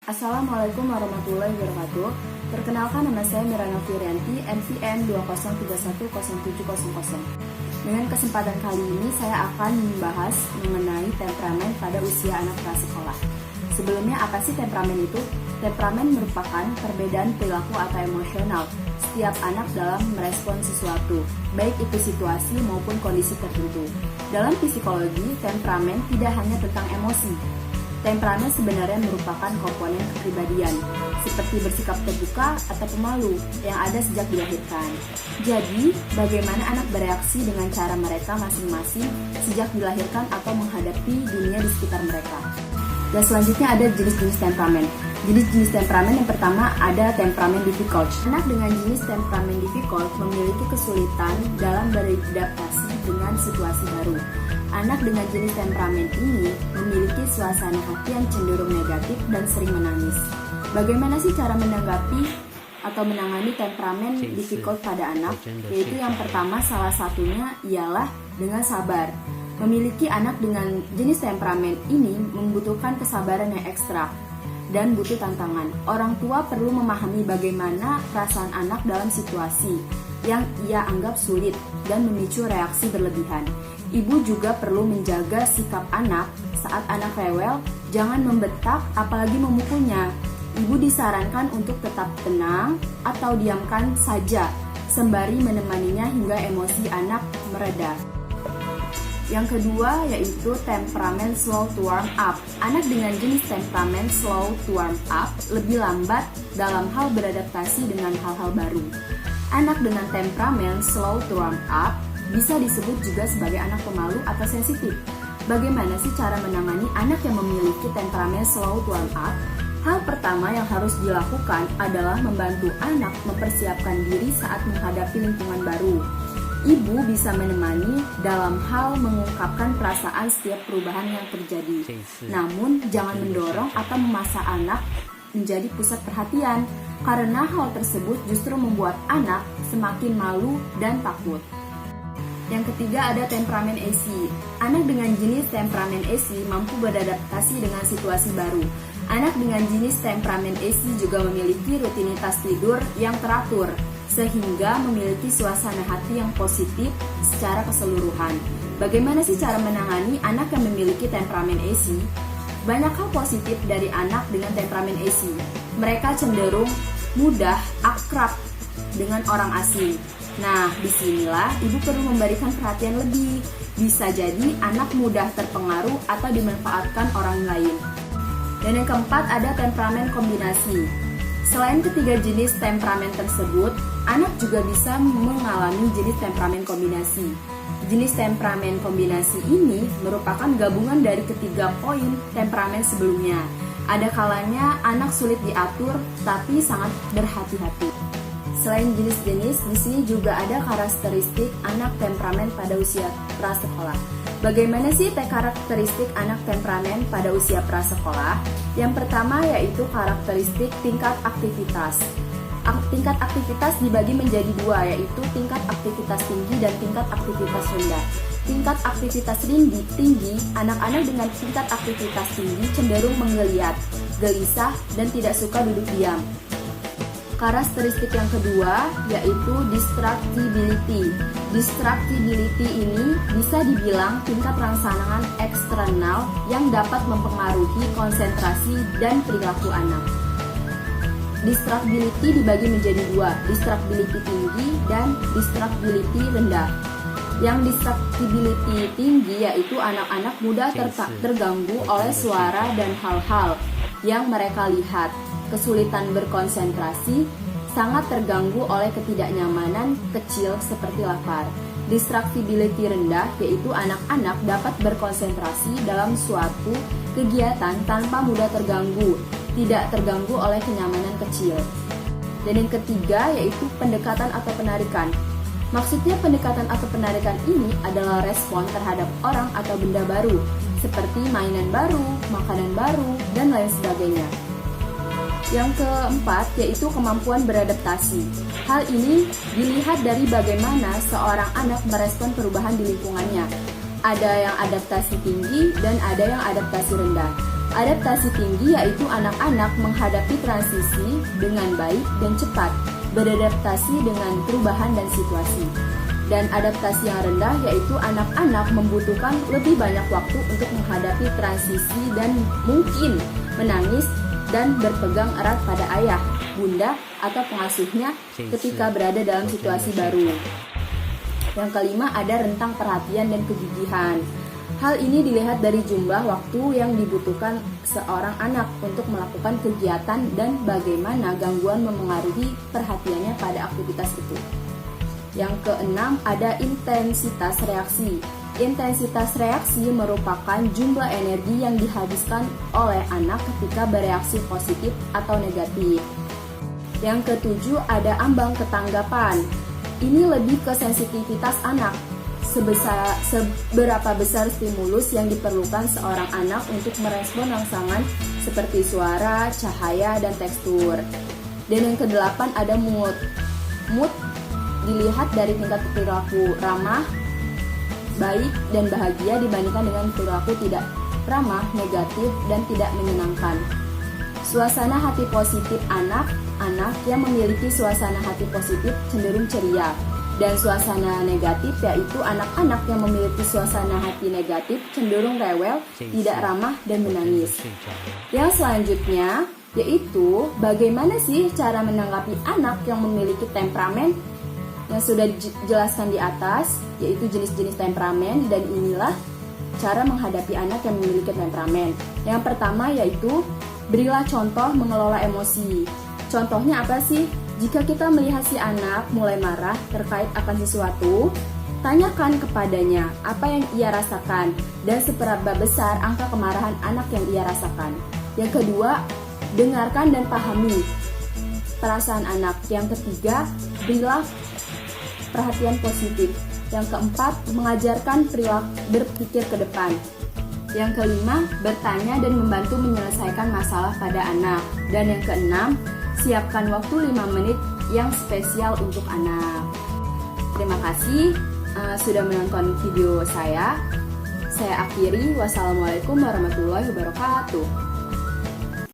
Assalamualaikum warahmatullahi wabarakatuh. Perkenalkan, nama saya Mirana Firianti, NPM 20310700. Dengan kesempatan kali ini saya akan membahas mengenai temperamen pada usia anak prasekolah. Sebelumnya, apa sih temperamen itu? Temperamen merupakan perbedaan perilaku atau emosional setiap anak dalam merespon sesuatu, baik itu situasi maupun kondisi tertentu. Dalam psikologi, temperamen tidak hanya tentang emosi. Temperamen sebenarnya merupakan komponen kepribadian, seperti bersikap terbuka atau pemalu yang ada sejak dilahirkan. Jadi, bagaimana anak bereaksi dengan cara mereka masing-masing sejak dilahirkan atau menghadapi dunia di sekitar mereka. Dan selanjutnya ada jenis-jenis temperamen. Jenis-jenis temperamen yang pertama ada temperamen difficult. Anak dengan jenis temperamen difficult memiliki kesulitan dalam beradaptasi dengan situasi baru. Anak dengan jenis temperamen ini memiliki suasana hati yang cenderung negatif dan sering menangis. Bagaimana sih cara menanggapi atau menangani temperamen difficult pada anak? Yaitu yang pertama, salah satunya ialah dengan sabar. Memiliki anak dengan jenis temperamen ini membutuhkan kesabaran yang ekstra dan butuh tantangan. Orang tua perlu memahami bagaimana perasaan anak dalam situasi yang ia anggap sulit dan memicu reaksi berlebihan. Ibu juga perlu menjaga sikap anak saat anak rewel, jangan membentak apalagi memukulnya. Ibu disarankan untuk tetap tenang atau diamkan saja sembari menemaninya hingga emosi anak mereda. Yang kedua yaitu temperamen slow to warm up. Anak dengan jenis temperamen slow to warm up lebih lambat dalam hal beradaptasi dengan hal-hal baru. Anak dengan temperamen slow to warm up bisa disebut juga sebagai anak pemalu atau sensitif. Bagaimana sih cara menangani anak yang memiliki temperamen slow to warm up? Hal pertama yang harus dilakukan adalah membantu anak mempersiapkan diri saat menghadapi lingkungan baru. Ibu bisa menemani dalam hal mengungkapkan perasaan setiap perubahan yang terjadi. Namun, jangan mendorong atau memaksa anak menjadi pusat perhatian, karena hal tersebut justru membuat anak semakin malu dan takut. Yang ketiga ada temperamen AC. Anak dengan jenis temperamen AC mampu beradaptasi dengan situasi baru. Anak dengan jenis temperamen AC juga memiliki rutinitas tidur yang teratur, sehingga memiliki suasana hati yang positif secara keseluruhan. Bagaimana sih cara menangani anak yang memiliki temperamen AC? Banyak hal positif dari anak dengan temperamen AC. Mereka cenderung mudah akrab dengan orang asing. Nah, disinilah ibu perlu memberikan perhatian lebih. Bisa jadi anak mudah terpengaruh atau dimanfaatkan orang lain. Dan yang keempat ada temperamen kombinasi. Selain ketiga jenis temperamen tersebut, anak juga bisa mengalami jenis temperamen kombinasi. Jenis temperamen kombinasi ini merupakan gabungan dari ketiga poin temperamen sebelumnya. Ada kalanya anak sulit diatur tapi sangat berhati-hati. Selain jenis-jenis, di sini juga ada karakteristik anak temperamen pada usia prasekolah. Bagaimana sih karakteristik anak temperamen pada usia prasekolah? Yang pertama yaitu karakteristik tingkat aktivitas. Tingkat aktivitas dibagi menjadi dua, yaitu tingkat aktivitas tinggi dan tingkat aktivitas rendah. Tingkat aktivitas tinggi, anak-anak dengan tingkat aktivitas tinggi cenderung menggeliat, gelisah, dan tidak suka duduk diam. Karakteristik yang kedua yaitu distractibility. Distractibility ini bisa dibilang tingkat rangsangan eksternal yang dapat mempengaruhi konsentrasi dan perilaku anak. Distractibility dibagi menjadi dua, distractibility tinggi dan distractibility rendah. Yang distractibility tinggi yaitu anak-anak mudah terganggu oleh suara dan hal-hal yang mereka lihat. Kesulitan berkonsentrasi, sangat terganggu oleh ketidaknyamanan kecil seperti lapar. Distractibility rendah yaitu anak-anak dapat berkonsentrasi dalam suatu kegiatan tanpa mudah terganggu, tidak terganggu oleh kenyamanan kecil. Dan yang ketiga yaitu pendekatan atau penarikan. Maksudnya pendekatan atau penarikan ini adalah respon terhadap orang atau benda baru, seperti mainan baru, makanan baru, dan lain sebagainya. Yang keempat yaitu kemampuan beradaptasi. Hal ini dilihat dari bagaimana seorang anak merespon perubahan di lingkungannya. Ada yang adaptasi tinggi dan ada yang adaptasi rendah. Adaptasi tinggi yaitu anak-anak menghadapi transisi dengan baik dan cepat, beradaptasi dengan perubahan dan situasi. Dan adaptasi yang rendah yaitu anak-anak membutuhkan lebih banyak waktu untuk menghadapi transisi dan mungkin menangis dan berpegang erat pada ayah, bunda, atau pengasuhnya ketika berada dalam situasi baru. Yang kelima, ada rentang perhatian dan kegigihan. Hal ini dilihat dari jumlah waktu yang dibutuhkan seorang anak untuk melakukan kegiatan dan bagaimana gangguan memengaruhi perhatiannya pada aktivitas itu. Yang keenam, ada intensitas reaksi. Intensitas reaksi merupakan jumlah energi yang dihabiskan oleh anak ketika bereaksi positif atau negatif. Yang ketujuh, ada ambang ketanggapan. Ini lebih ke sensitivitas anak. Seberapa besar stimulus yang diperlukan seorang anak untuk merespon rangsangan seperti suara, cahaya, dan tekstur. Dan yang kedelapan, ada mood. Mood dilihat dari tingkat perilaku ramah, baik, dan bahagia dibandingkan dengan perilaku tidak ramah, negatif, dan tidak menyenangkan. Suasana hati positif anak-anak yang memiliki suasana hati positif cenderung ceria, dan suasana negatif yaitu anak-anak yang memiliki suasana hati negatif cenderung rewel, tidak ramah, dan menangis. Yang selanjutnya yaitu bagaimana sih cara menanggapi anak yang memiliki temperamen yang sudah dijelaskan di atas, yaitu jenis-jenis temperamen, dan inilah cara menghadapi anak yang memiliki temperamen. Yang pertama yaitu berilah contoh mengelola emosi. Contohnya apa sih? Jika kita melihat si anak mulai marah terkait akan sesuatu, tanyakan kepadanya apa yang ia rasakan dan seberapa besar angka kemarahan anak yang ia rasakan. Yang kedua, dengarkan dan pahami perasaan anak. Yang ketiga, berilah perhatian positif. Yang keempat, mengajarkan perilaku berpikir ke depan. Yang kelima, bertanya dan membantu menyelesaikan masalah pada anak. Dan yang keenam, siapkan waktu 5 menit yang spesial untuk anak. Terima kasih sudah menonton video saya. Saya akhiri. Wassalamualaikum warahmatullahi wabarakatuh.